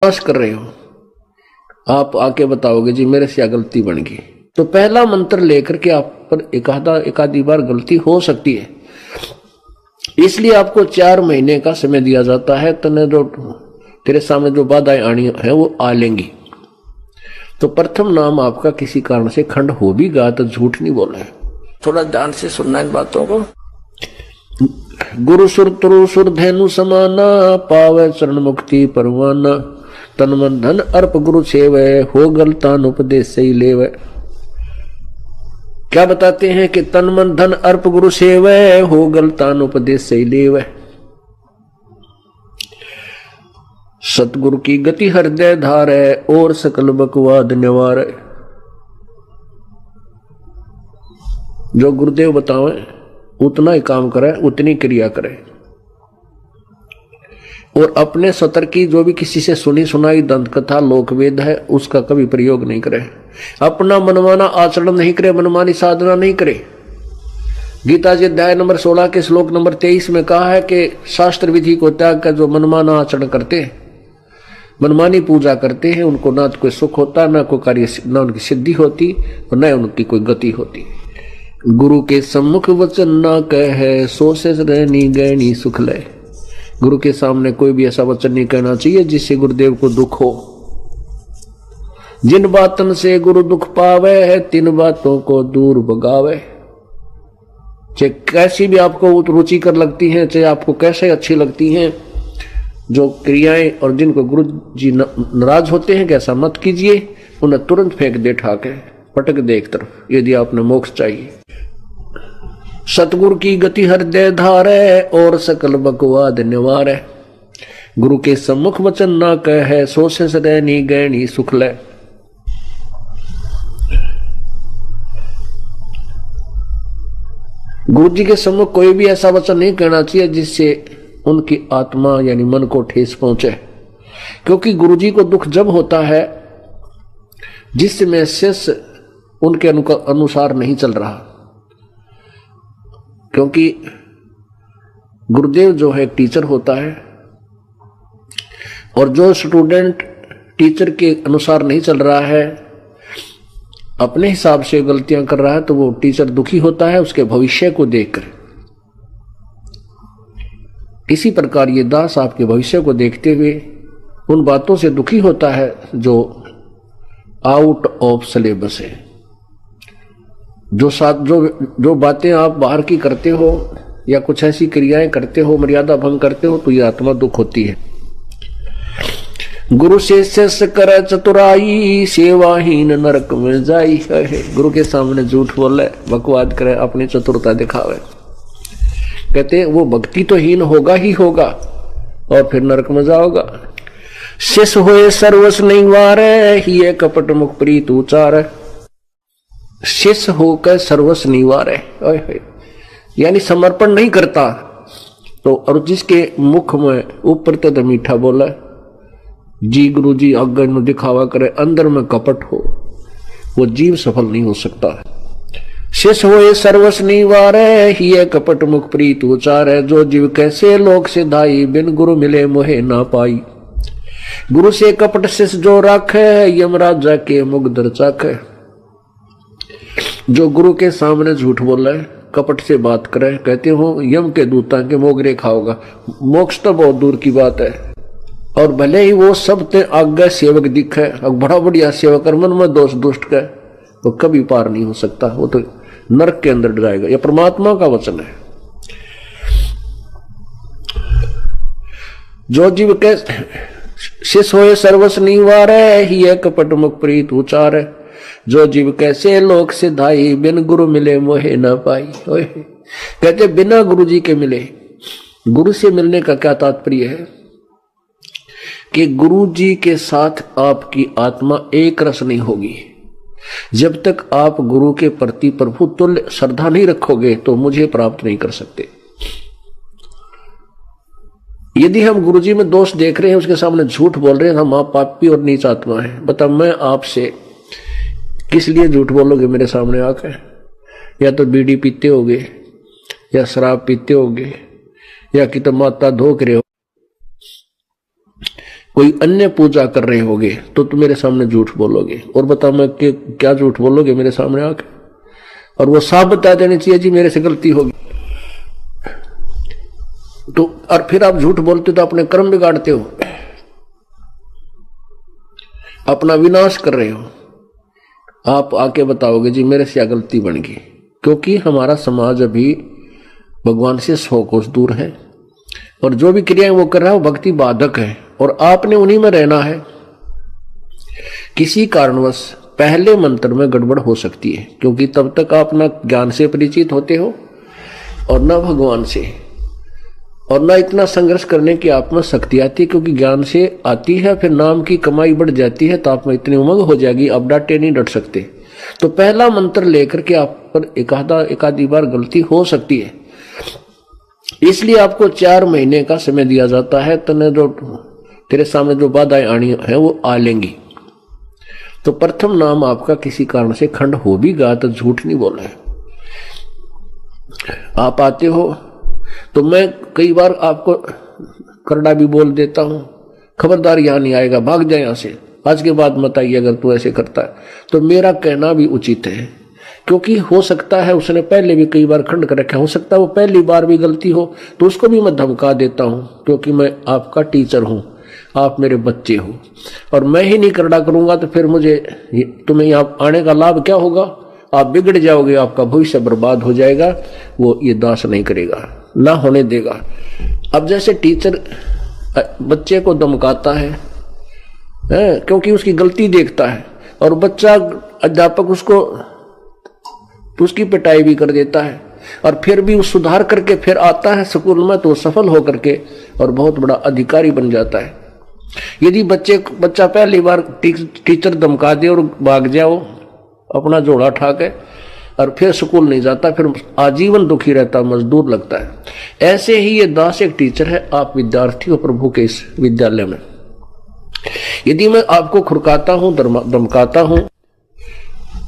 प्रयास कर रहे हो, आप आके बताओगे जी मेरे से गलती बन गई। तो पहला मंत्र लेकर के आप पर एक आधी बार गलती हो सकती है, इसलिए आपको 4 महीने का समय दिया जाता है। तने जो तेरे सामने जो बाधाएं आनी है वो आ लेंगी। तो प्रथम नाम आपका किसी कारण से खंड हो भी गया तो झूठ नहीं बोला है। थोड़ा ध्यान से सुनना इन बातों को। गुरु सुर तरु सुर धेनु समाना, पावे चरण मुक्ति परवाना, तन मन धन अर्प गुरु सेवे, हो गलतान उपदेश सही लेवे। क्या बताते हैं कि तन मन धन अर्प गुरु सेवे, हो गलतान उपदेश सही लेवे। सतगुरु की गति हृदय धारे, और सकल बकवाद निवारे। जो गुरुदेव बतावे उतना ही काम करे, उतनी क्रिया करे, और अपने सतर की जो भी किसी से सुनी सुनाई दंत कथा लोकवेद है उसका कभी प्रयोग नहीं करे। अपना मनमाना आचरण नहीं करे, मनमानी साधना नहीं करे। गीता जी अध्याय नंबर 16 के श्लोक नंबर 23 में कहा है कि शास्त्र विधि को त्याग कर जो मनमाना आचरण करते हैं, मनमानी पूजा करते हैं, उनको ना तो कोई सुख होता, ना कोई कार्य, ना उनकी सिद्धि होती और न उनकी कोई गति होती। गुरु के सम्मुख वचन ना कहे, सो से रहनी गहनी सुख ले। गुरु के सामने कोई भी ऐसा वचन नहीं कहना चाहिए जिससे गुरुदेव को दुख हो। जिन बातन से गुरु दुख पावे है, तिन बातों को दूर भगावे। चाहे कैसी भी आपको रुचिकर लगती हैं, चाहे आपको कैसे अच्छी लगती हैं जो क्रियाएं, और जिनको गुरु जी नाराज होते हैं, कैसा मत कीजिए, उन्हें तुरंत फेंक दे, ठाके पटक दे एक तरफ, यदि आपने मोक्ष चाहिए। सतगुरु की गति हृदय धारे, और सकल बकवाद निवारे। गुरु के सम्मुख वचन ना कहे, सो से रहनी गहनी सुख ले। गुरु जी के सम्मुख कोई भी ऐसा वचन नहीं कहना चाहिए जिससे उनकी आत्मा यानी मन को ठेस पहुंचे, क्योंकि गुरु जी को दुख जब होता है जिसमें शिष्य उनके अनुसार नहीं चल रहा। क्योंकि गुरुदेव जो है टीचर होता है, और जो स्टूडेंट टीचर के अनुसार नहीं चल रहा है, अपने हिसाब से गलतियां कर रहा है, तो वो टीचर दुखी होता है उसके भविष्य को देखकर। इसी प्रकार ये दास आपके भविष्य को देखते हुए उन बातों से दुखी होता है जो आउट ऑफ सिलेबस है। जो बातें आप बाहर की करते हो या कुछ ऐसी क्रियाएं करते हो, मर्यादा भंग करते हो, तो ये आत्मा दुख होती है। गुरु से शिष्य करे चतुराई, सेवाहीन नरक में जाई। गुरु के सामने झूठ बोले, बकवाद करे, अपनी चतुरता दिखावे, कहते वो भक्ति तो हीन होगा ही होगा और फिर नरक में जाओगा। शिष्य होए सर्वस नहीं वारे, ही कपट मुख प्रीत उचार। शिष्य होकर सर्वस नहीं वारे, यानी समर्पण नहीं करता तो, और जिसके मुख में ऊपर तो मीठा बोला जी गुरु जी आगे नु दिखावा करे, अंदर में कपट हो, वो जीव सफल नहीं हो सकता। शिष्य होए सर्वस निवारे, ही कपट मुख प्रीत उचारे। जो जीव कैसे लोक सिधाई, बिन गुरु मिले मोहे ना पाई। गुरु से कपट शिष्य जो राखे, यमराजा के मुगदर चाखे। जो गुरु के सामने झूठ बोले, कपट से बात करे, कहते हो यम के दूता के मोगरे खाओगा, मोक्ष तो बहुत दूर की बात है। और भले ही वो सब ते आज्ञा सेवक दिखे, बड़ा बढ़िया सेवक, मन में दोष दुष्ट का, तो कभी पार नहीं हो सकता, वो तो नरक के अंदर जाएगा। यह परमात्मा का वचन है। जो जीव के शिष्य होए सर्वस निवारे, ही कपट मुख प्रीत उचारे। जो जीव कैसे लोक सिधाई, बिन गुरु मिले मोहे न पाई। कहते बिना गुरु जी के मिले। गुरु से मिलने का क्या तात्पर्य है कि गुरु जी के साथ आपकी आत्मा एक रस नहीं होगी। जब तक आप गुरु के प्रति प्रभु तुल्य श्रद्धा नहीं रखोगे तो मुझे प्राप्त नहीं कर सकते। यदि हम गुरु जी में दोष देख रहे हैं, उसके सामने झूठ बोल रहे हैं, हम आप पापी और नीच आत्मा है। बता मैं आपसे किस लिए झूठ बोलोगे मेरे सामने आकर? या तो बीड़ी पीते होगे, या शराब पीते होगे, या कि तो माता धोख रहे हो, कोई अन्य पूजा कर रहे होगे तो तुम मेरे सामने झूठ बोलोगे, और बताओ मैं क्या झूठ बोलोगे मेरे सामने आके, और वो साफ बता देनी चाहिए जी मेरे से गलती होगी। तो और फिर आप झूठ बोलते हो तो अपने कर्म बिगाड़ते हो, अपना विनाश कर रहे हो। आप आके बताओगे जी मेरे से क्या गलती बन गई, क्योंकि हमारा समाज अभी भगवान से 100 कोस दूर है, और जो भी क्रियाएं वो कर रहा है वो भक्ति बाधक है, और आपने उन्हीं में रहना है। किसी कारणवश पहले मंत्र में गड़बड़ हो सकती है, क्योंकि तब तक आप ना ज्ञान से परिचित होते हो और ना भगवान से, और ना इतना संघर्ष करने की आप में शक्ति आती है, क्योंकि ज्ञान से आती है, फिर नाम की कमाई बढ़ जाती है, तो आप में इतनी उमंग हो जाएगी आप डांटे नहीं डट सकते। तो पहला मंत्र लेकर के आप पर एकाधी बार गलती हो सकती है, इसलिए आपको 4 महीने का समय दिया जाता है। तने जो तेरे सामने जो बाधाएं आनी है वो आ लेंगी। तो प्रथम नाम आपका किसी कारण से खंड हो भी गया तो झूठ नहीं बोला है। आप आते हो तो मैं कई बार आपको करड़ा भी बोल देता हूं, खबरदार यहां नहीं आएगा, भाग जाए यहां से, आज के बाद मत आइए अगर तू ऐसे करता है। तो मेरा कहना भी उचित है, क्योंकि हो सकता है उसने पहले भी कई बार खंड कर रखा, हो सकता है वो पहली बार भी गलती हो, तो उसको भी मैं धमका देता हूं, क्योंकि मैं आपका टीचर हूं, आप मेरे बच्चे हो, और मैं ही नहीं करड़ा करूंगा तो फिर मुझे तुम्हें यहाँ आने का लाभ क्या होगा? आप बिगड़ जाओगे, आपका भविष्य बर्बाद हो जाएगा। वो ये दास नहीं करेगा, ना होने देगा। अब जैसे टीचर बच्चे को धमकाता है क्योंकि उसकी गलती देखता है, और बच्चा अध्यापक उसकी पिटाई भी कर देता है, और फिर भी वो सुधार करके फिर आता है स्कूल में, तो सफल होकर के और बहुत बड़ा अधिकारी बन जाता है। यदि बच्चा पहली बार टीचर धमका दे और भाग जाओ अपना जोड़ा उठा के, और फिर स्कूल नहीं जाता, फिर आजीवन दुखी रहता, मजदूर लगता है। ऐसे ही ये दास एक टीचर है, आप विद्यार्थी हो प्रभु के इस विद्यालय में। यदि मैं आपको खुरकाता हूं, धमकाता हूं,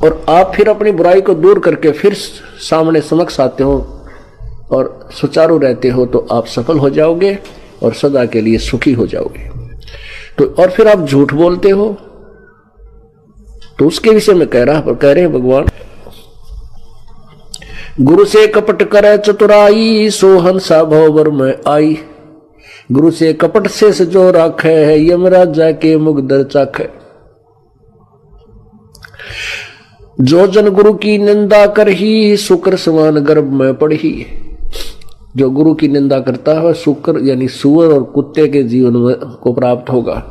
और आप फिर अपनी बुराई को दूर करके फिर सामने समक्ष आते हो और सुचारू रहते हो, तो आप सफल हो जाओगे और सदा के लिए सुखी हो जाओगे। तो और फिर आप झूठ बोलते हो, तो उसके विषय में कह रहे हैं भगवान, गुरु से कपट करे चतुराई, सो हंसा भवर में आई। गुरु से कपट से जो राखे है, यमराज जाके मुगदर चाखे। जो जन गुरु की निंदा कर ही, शुक्र समान गर्भ में पढ़ी। जो गुरु की निंदा करता है शुक्र यानी सुअर और कुत्ते के जीवन में को प्राप्त होगा।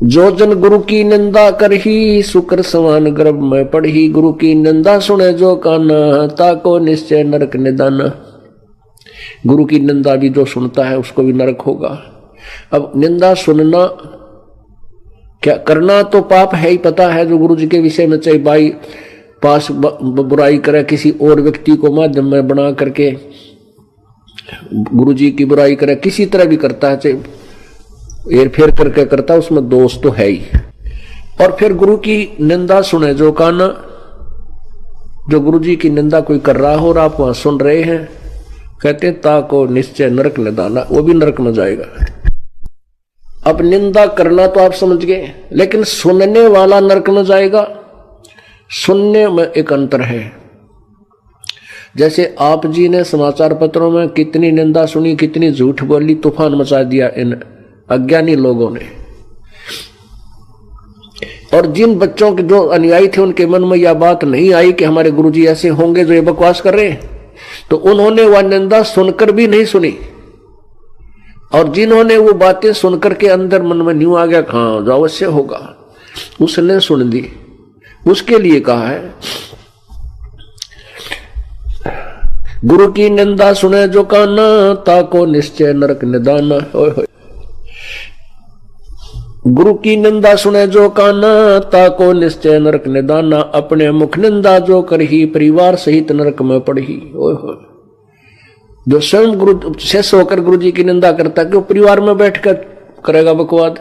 जो जन गुरु की निंदा कर ही, शुक्र समान गर्भ में पढ़ी। गुरु की निंदा सुने जो काना, ताको निश्चय नरक निदान। गुरु की निंदा भी जो सुनता है उसको भी नरक होगा। अब निंदा सुनना क्या करना तो पाप है ही, पता है। जो गुरु जी के विषय में चाहे भाई पास बुराई करे, किसी और व्यक्ति को माध्यम में बना करके गुरु जी की बुराई करे, किसी तरह भी करता है, चाहे हेर फेर करके करता, उसमें दोष तो है ही। और फिर गुरु की निंदा सुने जो कान, जो गुरु जी की निंदा कोई कर रहा हो और आप वहां सुन रहे हैं, कहते ताको निश्चय नरक निदाना, वो भी नरक में जाएगा। अब निंदा करना तो आप समझ गए, लेकिन सुनने वाला नरक में जाएगा। सुनने में एक अंतर है। जैसे आप जी ने समाचार पत्रों में कितनी निंदा सुनी, कितनी झूठ बोली, तूफान मचा दिया इन अज्ञानी लोगों ने। और जिन बच्चों के जो अनुयायी थे उनके मन में यह बात नहीं आई कि हमारे गुरुजी ऐसे होंगे जो ये बकवास कर रहे हैं, तो उन्होंने वह निंदा सुनकर भी नहीं सुनी। और जिन्होंने वो बातें सुनकर के अंदर मन में न्यू आ गया, हाँ जो अवश्य होगा, उसने सुन दी। उसके लिए कहा है गुरु की निंदा सुने जो काना, ताको निश्चय नरक निदान। गुरु की निंदा सुने जो काना, ताको निश्चय नरक निदाना। अपने मुख निंदा जो करही, परिवार सहित नरक में पड़ही। जो स्वयं गुरु शेष होकर गुरु जी की निंदा करता है कि वो परिवार में बैठकर करेगा बकवाद,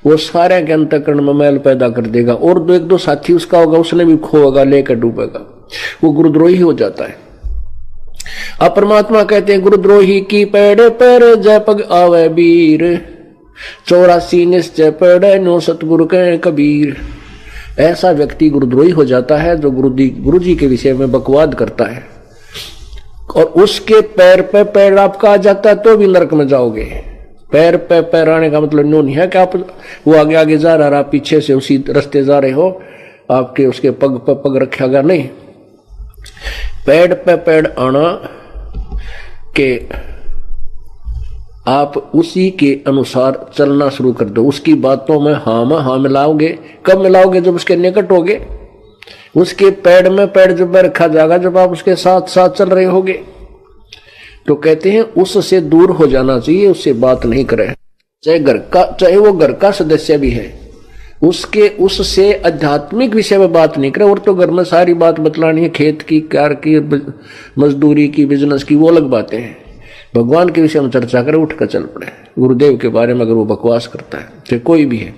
वो सारे के अंतःकरण में मैल पैदा कर देगा, और दो साथी उसका होगा, उसने भी खोएगा, लेकर डूबेगा, वो गुरुद्रोही हो जाता है। अब परमात्मा कहते हैं गुरुद्रोही की पैड़े पैर जय पग आवे वीर। 84 निश्चय पड़े नो सतगुरु के कबीर। ऐसा व्यक्ति गुरुद्रोही हो जाता है जो गुरु जी के विषय में बकवाद करता है, और उसके पैर पे पैर आपका आ जाता है तो भी नरक में जाओगे। पैर पे पैर आने का मतलब नो नहीं है कि आप वो आगे आगे जा रहा, आप पीछे से उसी रास्ते जा रहे हो, आपके उसके पग पे पग रखा गया, नहीं। पैर पे पैर आना के आप उसी के अनुसार चलना शुरू कर दो, उसकी बातों में हाँ मिलाओगे। कब मिलाओगे? जब उसके निकट होगे, उसके पैर में पैर जब रखा जाएगा, जब आप उसके साथ साथ चल रहे होगे। तो कहते हैं उससे दूर हो जाना चाहिए, उससे बात नहीं करें, चाहे वो घर का सदस्य भी है, उससे आध्यात्मिक विषय में बात नहीं करे। और तो घर में सारी बात बतलानी है, खेत की, कार की, मजदूरी की, बिजनेस की, वो अलग बातें हैं। भगवान के विषय में चर्चा करे, उठ कर चल पड़े। गुरुदेव के बारे में अगर वो बकवास करता है, चाहे कोई भी है।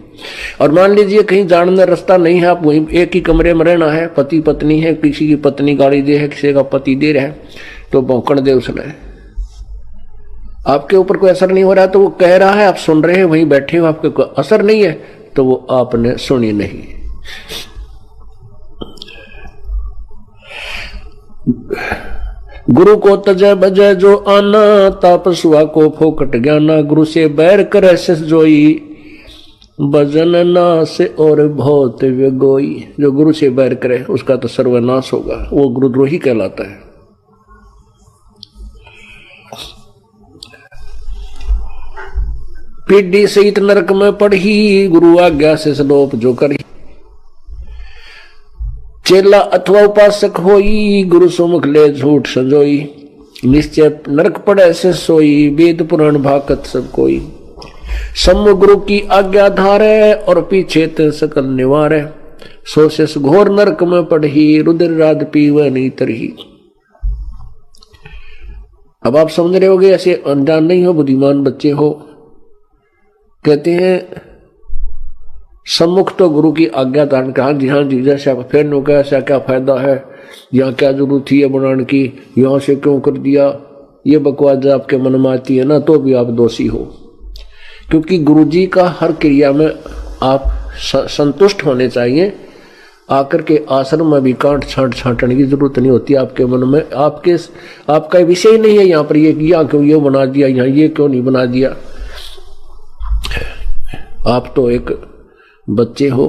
और मान लीजिए कहीं जाने रास्ता नहीं है, आप वहीं एक ही कमरे में रहना है, पति पत्नी है, किसी की पत्नी गाली दे है, किसी का पति दे रहा है, तो भौंकड़ दे उसने, आपके ऊपर कोई असर नहीं हो रहा, तो वो कह रहा है, आप सुन रहे हैं, वहीं बैठे हो, आपके कोई असर नहीं है, तो वो आपने सुनी नहीं। गुरु को तजय बजय जो आना, तापसुआ को फोकट ज्ञाना। गुरु से बैर करे सिस जोई, भजन नाश और बहुत व्यगोई। जो गुरु से बैर करे उसका तो सर्वनाश होगा, वो गुरुद्रोही कहलाता है। पीढ़ी सहित नरक में पढ़ी, गुरु आज्ञा से सलोप जो करी। चेला अथवा उपासक होई, गुरु सुमुख ले झूठ संजोई। निश्चय नरक पड़े से सोई, वेद पुराण भागत सब कोई। सम्मुख गुरु की आज्ञा धारे, और पीछे ते सकल निवारे। सो शेष घोर नरक में पढ़ी, रुद्र राज पीवे नहीं तरही। अब आप समझ रहे होगे, ऐसे अनजान नहीं हो, बुद्धिमान बच्चे हो। कहते हैं सम्मुख तो गुरु की आज्ञा धारण कहा, जी हाँ जी, जैसे आप फिर नो क्या, ऐसा क्या फायदा है, यहाँ क्या जरूरत थी बनाने की, यहाँ से क्यों कर दिया, ये बकवास आपके मन में आती है ना, तो भी आप दोषी हो। क्योंकि गुरु जी का हर क्रिया में आप संतुष्ट होने चाहिए। आकर के आश्रम में भी कांट छांट छांटने की जरूरत नहीं होती। आपके मन में आपका विषय नहीं है, यहाँ पर ये यहाँ क्यों ये बना दिया, यहाँ ये क्यों नहीं बना दिया। आप तो एक बच्चे हो।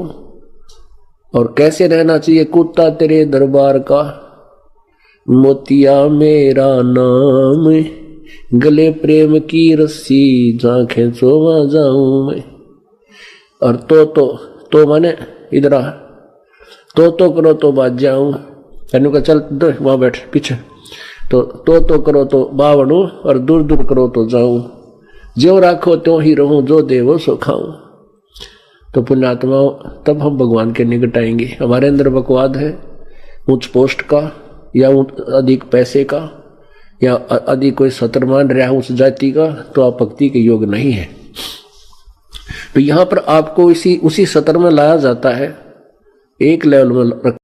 और कैसे रहना चाहिए? कुत्ता तेरे दरबार का, मोतिया मेरा नाम, गले प्रेम की रस्सी, जहाँ खेचो वहाँ जाऊं मैं। और तो माने इधर आ, तो करो तो बाज जाऊं। कहने का चल वहां बैठ पीछे, तो करो तो बावणू, और दूर दूर करो तो जाऊं। ज्यों राखो त्यों ही रहूं, जो देवो सो खाऊं। तो पुण्यात्माओं, तब हम भगवान के निकट आएंगे। हमारे अंदर बकवाद है उच्च पोस्ट का, या अधिक पैसे का, या अधिक कोई सत्र मान रहा है उस जाति का, तो आप भक्ति के योग नहीं है। तो यहां पर आपको उसी सत्र में लाया जाता है, एक लेवल में